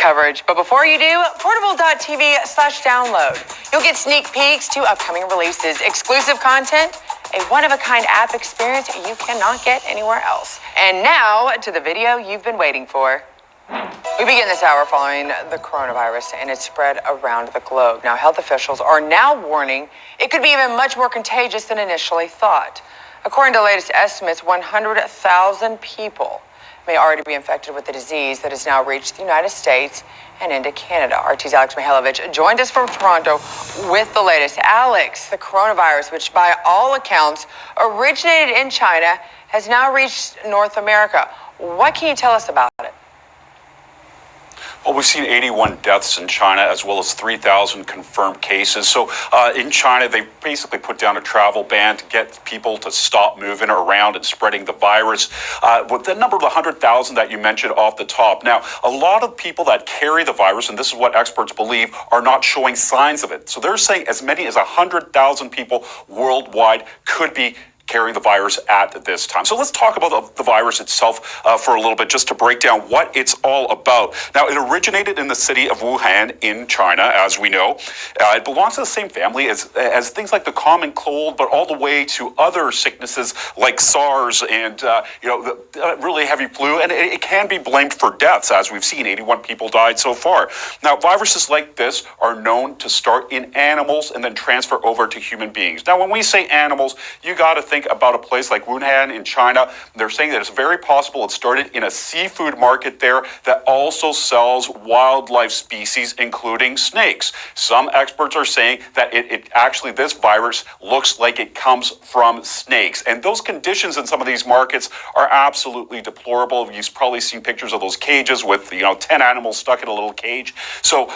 coverage. But before you do, portable.tv/download. You'll get sneak peeks to upcoming releases, exclusive content, a one-of-a-kind app experience you cannot get anywhere else. And now to the video you've been waiting for. We begin this hour following the coronavirus and its spread around the globe. Now, health officials are now warning it could be even much more contagious than initially thought. According to the latest estimates, 100,000 people may already be infected with the disease that has now reached the United States and into Canada. RT's Alex Mihailovich joined us from Toronto with the latest. Alex, the coronavirus, which by all accounts originated in China, has now reached North America. What can you tell us about it? Well, we've seen 81 deaths in China, as well as 3,000 confirmed cases. So in China, they basically put down a travel ban to get people to stop moving around and spreading the virus. With the number of 100,000 that you mentioned off the top. Now, a lot of people that carry the virus, and this is what experts believe, are not showing signs of it. So they're saying as many as 100,000 people worldwide could be carrying the virus at this time. So let's talk about the virus itself for a little bit, just to break down what it's all about. Now, it originated in the city of Wuhan in China, as we know. It belongs to the same family as things like the common cold, but all the way to other sicknesses like SARS and the really heavy flu. And it can be blamed for deaths, as we've seen. 81 people died so far. Now, viruses like this are known to start in animals and then transfer over to human beings. Now, when we say animals, you got to think about a place like Wuhan in China. They're saying that it's very possible it started in a seafood market there that also sells wildlife species, including snakes. Some experts are saying that it actually, this virus looks like it comes from snakes. And those conditions in some of these markets are absolutely deplorable. You've probably seen pictures of those cages with 10 animals stuck in a little cage. So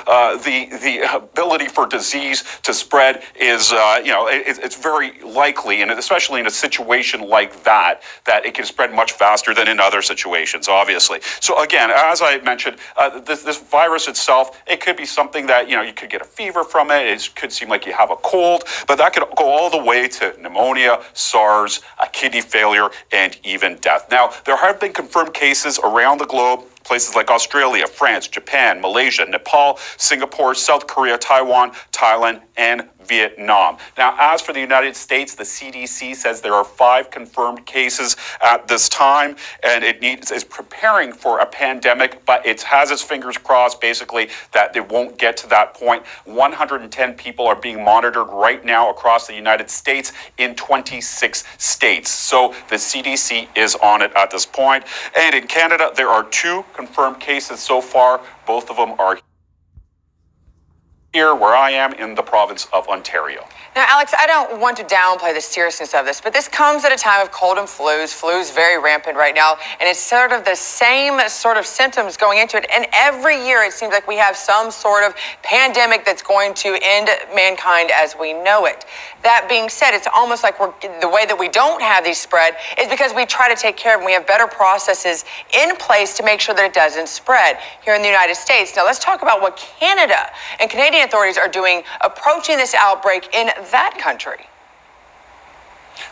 the ability for disease to spread is it's very likely, and especially in a situation like that it can spread much faster than in other situations, obviously. So again, as I mentioned, this virus itself, it could be something that, you could get a fever from it. It could seem like you have a cold, but that could go all the way to pneumonia, SARS, a kidney failure, and even death. Now, there have been confirmed cases around the globe. Places like Australia, France, Japan, Malaysia, Nepal, Singapore, South Korea, Taiwan, Thailand, and Vietnam. Now, as for the United States, the CDC says there are 5 confirmed cases at this time, and it is preparing for a pandemic, but it has its fingers crossed, basically, that it won't get to that point. 110 people are being monitored right now across the United States in 26 states. So the CDC is on it at this point. And in Canada, there are 2 confirmed cases so far. Both of them are here where I am in the province of Ontario. Now, Alex, I don't want to downplay the seriousness of this, but this comes at a time of cold and flus. Flu's very rampant right now, and it's sort of the same sort of symptoms going into it. And every year it seems like we have some sort of pandemic that's going to end mankind as we know it. That being said, it's almost like the way that we don't have these spread is because we try to take care of them. We have better processes in place to make sure that it doesn't spread here in the United States. Now, let's talk about what Canada and Canadian authorities are doing approaching this outbreak in that country.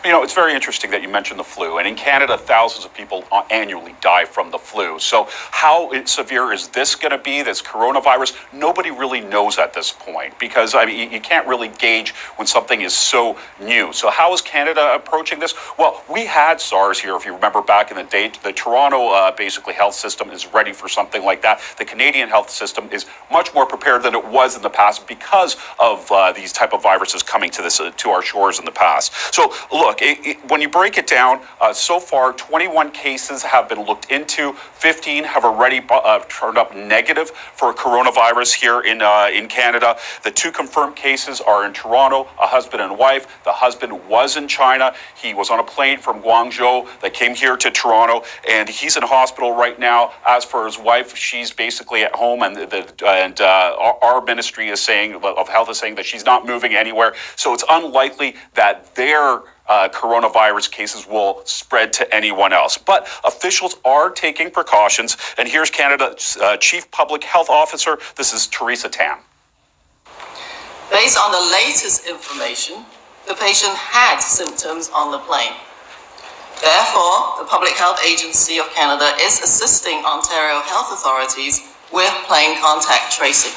It's very interesting that you mentioned the flu. And in Canada, thousands of people annually die from the flu. So how severe is this going to be, this coronavirus? Nobody really knows at this point because, you can't really gauge when something is so new. So how is Canada approaching this? Well, we had SARS here, if you remember back in the day. The Toronto, basically, health system is ready for something like that. The Canadian health system is much more prepared than it was in the past because of these type of viruses coming to our shores in the past. So look, when you break it down, so far 21 cases have been looked into. 15 have already turned up negative for coronavirus here in Canada. The 2 confirmed cases are in Toronto, a husband and wife. The husband was in China. He was on a plane from Guangzhou that came here to Toronto, and he's in hospital right now. As for his wife, she's basically at home, and our ministry of health is saying that she's not moving anywhere. So it's unlikely that their coronavirus cases will spread to anyone else. But officials are taking precautions. And here's Canada's Chief Public Health Officer. This is Theresa Tam. Based on the latest information, the patient had symptoms on the plane. Therefore, the Public Health Agency of Canada is assisting Ontario health authorities with plain contact tracing.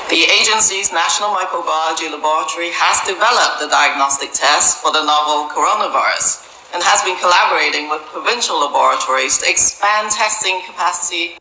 The agency's National Microbiology Laboratory has developed the diagnostic test for the novel coronavirus and has been collaborating with provincial laboratories to expand testing capacity.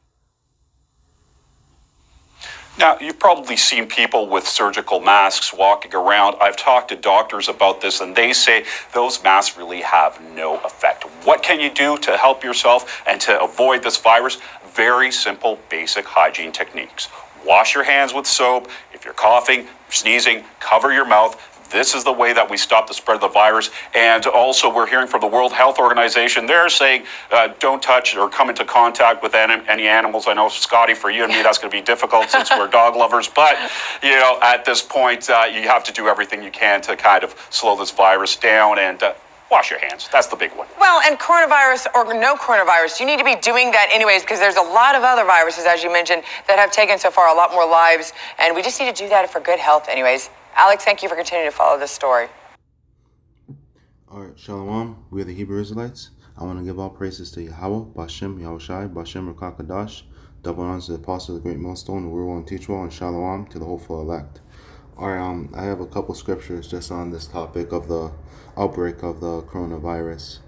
Now, you've probably seen people with surgical masks walking around. I've talked to doctors about this, and they say those masks really have no effect. What can you do to help yourself and to avoid this virus? Very simple, basic hygiene techniques. Wash your hands with soap. If you're coughing, sneezing, cover your mouth. This is the way that we stop the spread of the virus. And also, we're hearing from the World Health Organization, they're saying don't touch or come into contact with any animals. I know, Scotty, for you and me, that's going to be difficult since we're dog lovers. But, you know, at this point, you have to do everything you can to kind of slow this virus down and wash your hands. That's the big one. Well, and coronavirus or no coronavirus, you need to be doing that anyways, because there's a lot of other viruses, as you mentioned, that have taken so far a lot more lives. And we just need to do that for good health anyways. Alex, thank you for continuing to follow this story. All right, Shalom. We are the Hebrew Israelites. I want to give all praises to Yahweh, Bashem, Yahushai, Bashem, Rakakadash. Double honors to the apostle of the great millstone, the rule and teachable, and Shalom to the hopeful elect. All right, I have a couple scriptures just on this topic of the outbreak of the coronavirus.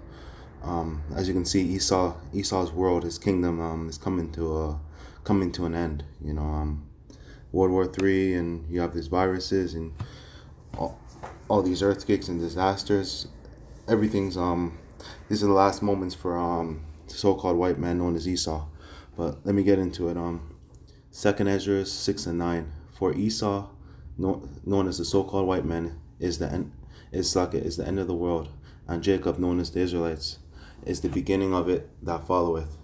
As you can see, Esau's world, his kingdom, is coming to an end. You know, World War III, and you have these viruses and all these earthquakes and disasters. Everything's these are the last moments for the so-called white man known as Esau. But let me get into it. 2nd Ezra 6 and 9. For Esau, known as the so-called white man, is the end of the world, and Jacob, known as the Israelites, is the beginning of it that followeth.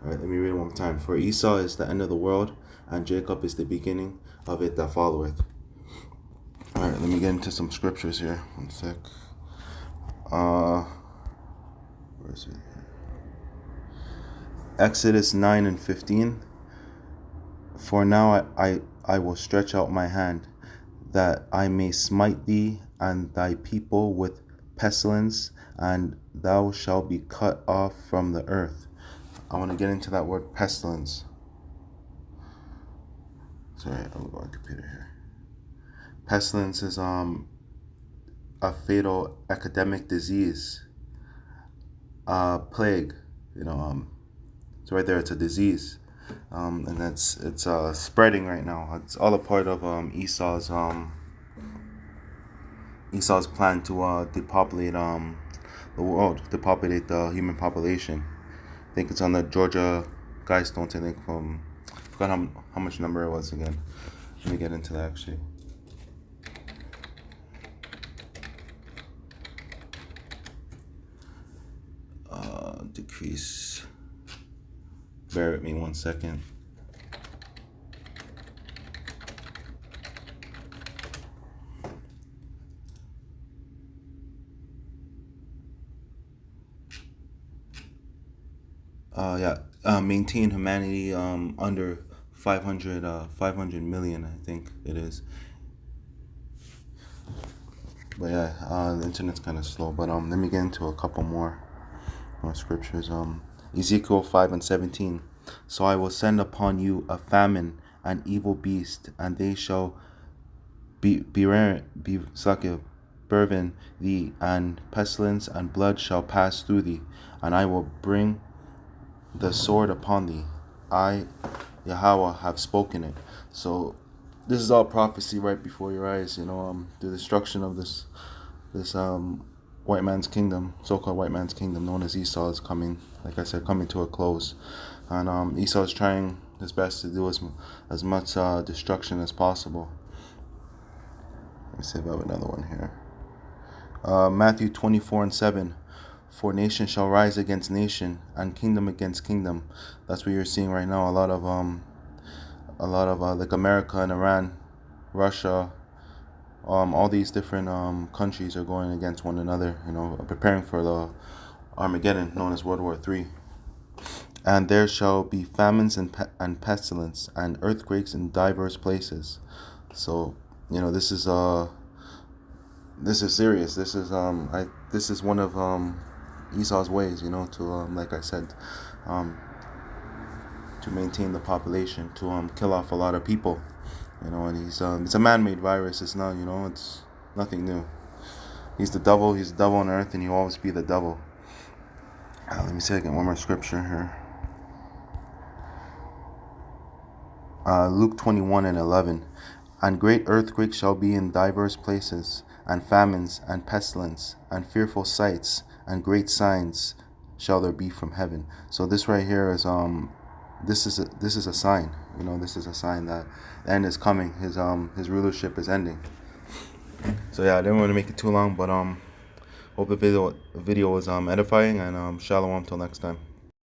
All right, let me read it one more time. For Esau is the end of the world, and Jacob is the beginning of it that followeth. All right, let me get into some scriptures here. One sec. Where is it? Exodus 9 and 15. For now I will stretch out my hand, that I may smite thee and thy people with pestilence, and thou shalt be cut off from the earth. I want to get into that word pestilence. Sorry, I'll go on computer here. Pestilence is a fatal epidemic disease, plague. You know, so right there, it's a disease, and it's spreading right now. It's all a part of Esau's plan to depopulate the world, depopulate the human population. I think it's on the Georgia Guidestones. I think I forgot how much number it was again. Let me get into that actually. Decrease. Bear with me 1 second. Maintain humanity under 500 million, I think it is. But yeah, the internet's kind of slow. But let me get into a couple more scriptures. Ezekiel 5 and 17. So I will send upon you a famine, an evil beast, and they shall burden thee, and pestilence and blood shall pass through thee, and I will bring the sword upon thee. I, Yahweh, have spoken it. So this is all prophecy right before your eyes. You know, the destruction of this white man's kingdom, so-called white man's kingdom, known as Esau, is coming. Like I said, coming to a close, and Esau is trying his best to do as much destruction as possible. Let me see about another one here. Matthew 24 and 7. For nation shall rise against nation, and kingdom against kingdom. That's what you're seeing right now. A lot of like America and Iran, Russia, all these different countries are going against one another. You know, preparing for the Armageddon, known as World War III. And there shall be famines and pestilence and earthquakes in diverse places. So, you know, this is serious. This is one of Esau's ways, you know, to like I said, to maintain the population, to kill off a lot of people. You know, and it's a man-made virus. It's not, you know, it's nothing new. He's the devil. He's the devil on earth, and he'll always be the devil. Let me see if I get one more scripture here. Luke 21:11. And great earthquakes shall be in divers places, and famines, and pestilence, and fearful sights, and great signs shall there be from heaven. So this right here is this is a sign. You know, this is a sign that the end is coming. His rulership is ending. So yeah, I didn't want to make it too long, but hope the video was edifying, and shalom till next time.